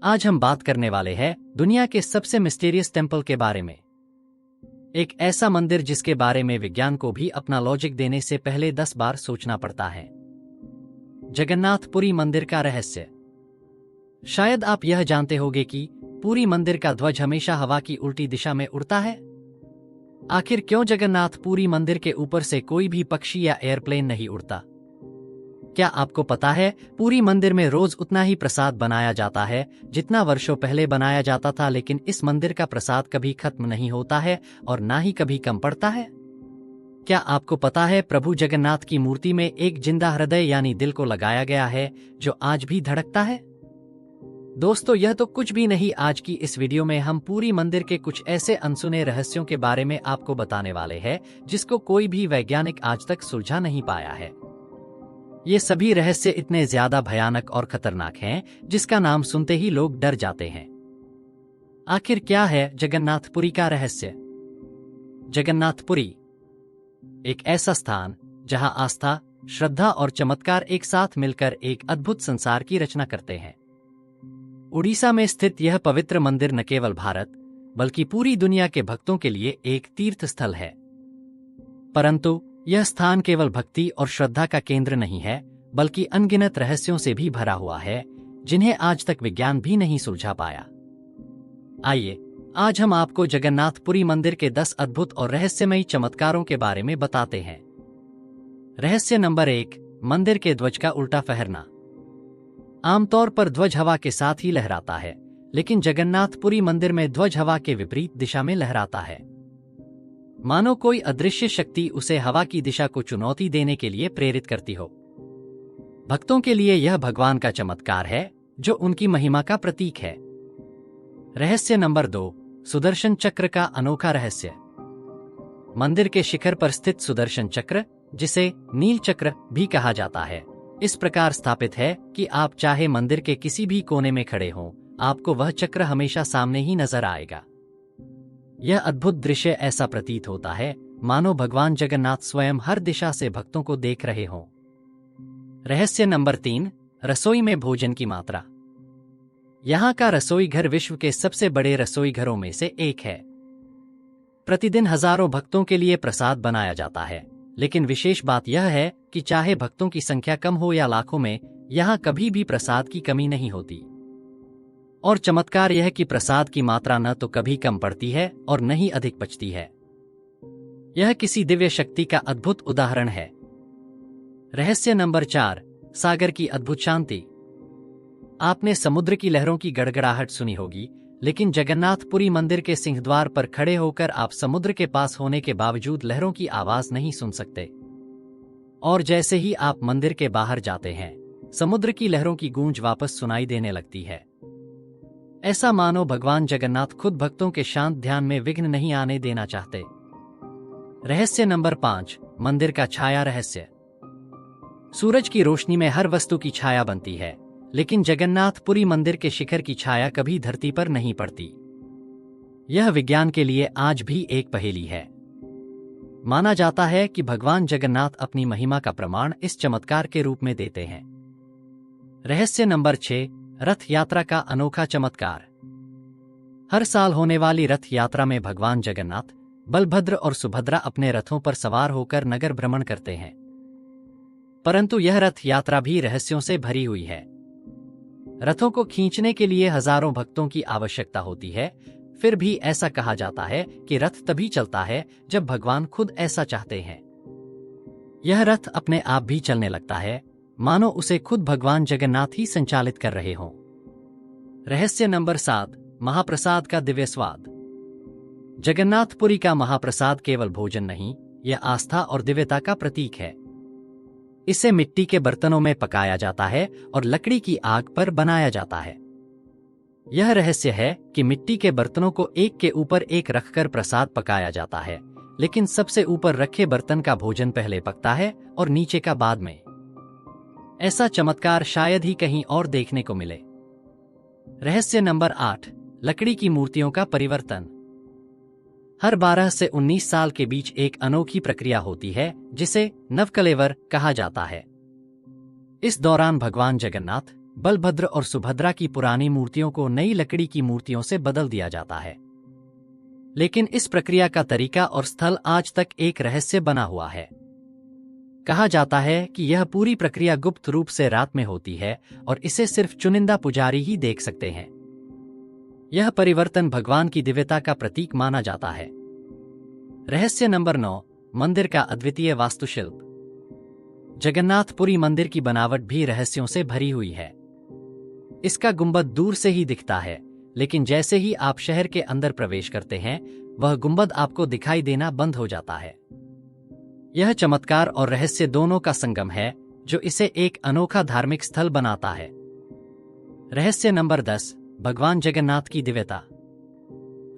आज हम बात करने वाले हैं दुनिया के सबसे मिस्टीरियस टेम्पल के बारे में। एक ऐसा मंदिर जिसके बारे में विज्ञान को भी अपना लॉजिक देने से पहले 10 बार सोचना पड़ता है। जगन्नाथपुरी मंदिर का रहस्य। शायद आप यह जानते होंगे कि पुरी मंदिर का ध्वज हमेशा हवा की उल्टी दिशा में उड़ता है। आखिर क्यों जगन्नाथपुरी मंदिर के ऊपर से कोई भी पक्षी या एयरप्लेन नहीं उड़ता? क्या आपको पता है पुरी मंदिर में रोज उतना ही प्रसाद बनाया जाता है जितना वर्षों पहले बनाया जाता था, लेकिन इस मंदिर का प्रसाद कभी खत्म नहीं होता है और ना ही कभी कम पड़ता है। क्या आपको पता है प्रभु जगन्नाथ की मूर्ति में एक जिंदा हृदय यानी दिल को लगाया गया है जो आज भी धड़कता है? दोस्तों, यह तो कुछ भी नहीं। आज की इस वीडियो में हम पुरी मंदिर के कुछ ऐसे अनसुने रहस्यों के बारे में आपको बताने वाले हैं जिसको कोई भी वैज्ञानिक आज तक सुलझा नहीं पाया है। ये सभी रहस्य इतने ज्यादा भयानक और खतरनाक हैं जिसका नाम सुनते ही लोग डर जाते हैं। आखिर क्या है जगन्नाथपुरी का रहस्य? जगन्नाथपुरी एक ऐसा स्थान जहां आस्था, श्रद्धा और चमत्कार एक साथ मिलकर एक अद्भुत संसार की रचना करते हैं। उड़ीसा में स्थित यह पवित्र मंदिर न केवल भारत बल्कि पूरी दुनिया के भक्तों के लिए एक तीर्थ स्थल है। परंतु यह स्थान केवल भक्ति और श्रद्धा का केंद्र नहीं है, बल्कि अनगिनत रहस्यों से भी भरा हुआ है जिन्हें आज तक विज्ञान भी नहीं सुलझा पाया। आइए, आज हम आपको जगन्नाथपुरी मंदिर के 10 अद्भुत और रहस्यमयी चमत्कारों के बारे में बताते हैं। रहस्य नंबर 1, मंदिर के ध्वज का उल्टा फहरना। आमतौर पर ध्वज हवा के साथ ही लहराता है, लेकिन जगन्नाथपुरी मंदिर में ध्वज हवा के विपरीत दिशा में लहराता है, मानो कोई अदृश्य शक्ति उसे हवा की दिशा को चुनौती देने के लिए प्रेरित करती हो। भक्तों के लिए यह भगवान का चमत्कार है जो उनकी महिमा का प्रतीक है। रहस्य नंबर 2, सुदर्शन चक्र का अनोखा रहस्य। मंदिर के शिखर पर स्थित सुदर्शन चक्र, जिसे नील चक्र भी कहा जाता है, इस प्रकार स्थापित है कि आप चाहे मंदिर के किसी भी कोने में खड़े हों, आपको वह चक्र हमेशा सामने ही नजर आएगा। यह अद्भुत दृश्य ऐसा प्रतीत होता है मानो भगवान जगन्नाथ स्वयं हर दिशा से भक्तों को देख रहे हों। रहस्य नंबर 3, रसोई में भोजन की मात्रा। यहाँ का रसोई घर विश्व के सबसे बड़े रसोई घरों में से एक है। प्रतिदिन हजारों भक्तों के लिए प्रसाद बनाया जाता है, लेकिन विशेष बात यह है कि चाहे भक्तों की संख्या कम हो या लाखों में, यहाँ कभी भी प्रसाद की कमी नहीं होती। और चमत्कार यह कि प्रसाद की मात्रा न तो कभी कम पड़ती है और न ही अधिक बचती है। यह किसी दिव्य शक्ति का अद्भुत उदाहरण है। रहस्य नंबर 4, सागर की अद्भुत शांति। आपने समुद्र की लहरों की गड़गड़ाहट सुनी होगी, लेकिन जगन्नाथपुरी मंदिर के सिंहद्वार पर खड़े होकर आप समुद्र के पास होने के बावजूद लहरों की आवाज नहीं सुन सकते। और जैसे ही आप मंदिर के बाहर जाते हैं, समुद्र की लहरों की गूंज वापस सुनाई देने लगती है। ऐसा मानो भगवान जगन्नाथ खुद भक्तों के शांत ध्यान में विघ्न नहीं आने देना चाहते। रहस्य नंबर 5, मंदिर का छाया रहस्य। सूरज की रोशनी में हर वस्तु की छाया बनती है, लेकिन जगन्नाथपुरी मंदिर के शिखर की छाया कभी धरती पर नहीं पड़ती। यह विज्ञान के लिए आज भी एक पहेली है। माना जाता है कि भगवान जगन्नाथ अपनी महिमा का प्रमाण इस चमत्कार के रूप में देते हैं। रहस्य नंबर 6, रथ यात्रा का अनोखा चमत्कार। हर साल होने वाली रथ यात्रा में भगवान जगन्नाथ, बलभद्र और सुभद्रा अपने रथों पर सवार होकर नगर भ्रमण करते हैं। परंतु यह रथ यात्रा भी रहस्यों से भरी हुई है। रथों को खींचने के लिए हजारों भक्तों की आवश्यकता होती है। फिर भी ऐसा कहा जाता है कि रथ तभी चलता है जब भगवान खुद ऐसा चाहते हैं। यह रथ अपने आप भी चलने लगता है, मानो उसे खुद भगवान जगन्नाथ ही संचालित कर रहे हों। रहस्य नंबर 7, महाप्रसाद का दिव्य स्वाद। जगन्नाथपुरी का महाप्रसाद केवल भोजन नहीं, यह आस्था और दिव्यता का प्रतीक है। इसे मिट्टी के बर्तनों में पकाया जाता है और लकड़ी की आग पर बनाया जाता है। यह रहस्य है कि मिट्टी के बर्तनों को एक के ऊपर एक रखकर प्रसाद पकाया जाता है, लेकिन सबसे ऊपर रखे बर्तन का भोजन पहले पकता है और नीचे का बाद में। ऐसा चमत्कार शायद ही कहीं और देखने को मिले। रहस्य नंबर 8, लकड़ी की मूर्तियों का परिवर्तन। हर 12 से 19 साल के बीच एक अनोखी प्रक्रिया होती है जिसे नवकलेवर कहा जाता है। इस दौरान भगवान जगन्नाथ बलभद्र और सुभद्रा की पुरानी मूर्तियों को नई लकड़ी की मूर्तियों से बदल दिया जाता है। लेकिन इस प्रक्रिया का तरीका और स्थल आज तक एक रहस्य बना हुआ है। कहा जाता है कि यह पूरी प्रक्रिया गुप्त रूप से रात में होती है और इसे सिर्फ चुनिंदा पुजारी ही देख सकते हैं। यह परिवर्तन भगवान की दिव्यता का प्रतीक माना जाता है। रहस्य नंबर 9, मंदिर का अद्वितीय वास्तुशिल्प। जगन्नाथपुरी मंदिर की बनावट भी रहस्यों से भरी हुई है। इसका गुंबद दूर से ही दिखता है, लेकिन जैसे ही आप शहर के अंदर प्रवेश करते हैं, वह गुंबद आपको दिखाई देना बंद हो जाता है। यह चमत्कार और रहस्य दोनों का संगम है, जो इसे एक अनोखा धार्मिक स्थल बनाता है। रहस्य नंबर 10, भगवान जगन्नाथ की दिव्यता।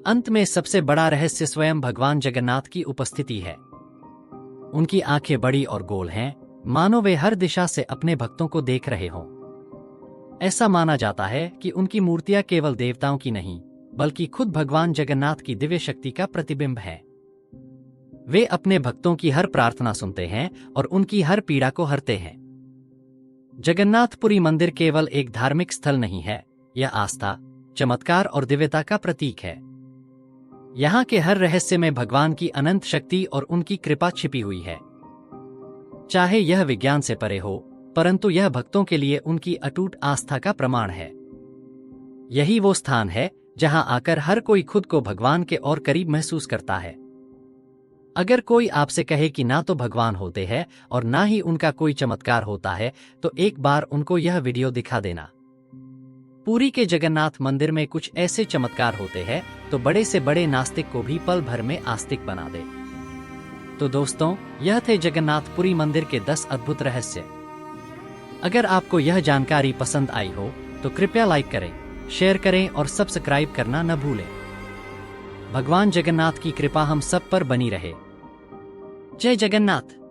अंत में सबसे बड़ा रहस्य स्वयं भगवान जगन्नाथ की उपस्थिति है। उनकी आंखें बड़ी और गोल हैं, मानो वे हर दिशा से अपने भक्तों को देख रहे हों। ऐसा माना जाता है कि उनकी मूर्तियां केवल देवताओं की नहीं, बल्कि खुद भगवान जगन्नाथ की दिव्य शक्ति का प्रतिबिंब है। वे अपने भक्तों की हर प्रार्थना सुनते हैं और उनकी हर पीड़ा को हरते हैं। जगन्नाथपुरी मंदिर केवल एक धार्मिक स्थल नहीं है, यह आस्था, चमत्कार और दिव्यता का प्रतीक है। यहाँ के हर रहस्य में भगवान की अनंत शक्ति और उनकी कृपा छिपी हुई है। चाहे यह विज्ञान से परे हो, परंतु यह भक्तों के लिए उनकी अटूट आस्था का प्रमाण है। यही वो स्थान है जहां आकर हर कोई खुद को भगवान के और करीब महसूस करता है। अगर कोई आपसे कहे कि ना तो भगवान होते हैं और ना ही उनका कोई चमत्कार होता है, तो एक बार उनको यह वीडियो दिखा देना। पुरी के जगन्नाथ मंदिर में कुछ ऐसे चमत्कार होते हैं तो बड़े से बड़े नास्तिक को भी पल भर में आस्तिक बना दे। तो दोस्तों, यह थे जगन्नाथपुरी मंदिर के 10 अद्भुत रहस्य। अगर आपको यह जानकारी पसंद आई हो तो कृपया लाइक करें, शेयर करें और सब्सक्राइब करना न भूलें। भगवान जगन्नाथ की कृपा हम सब पर बनी रहे। जय जगन्नाथ।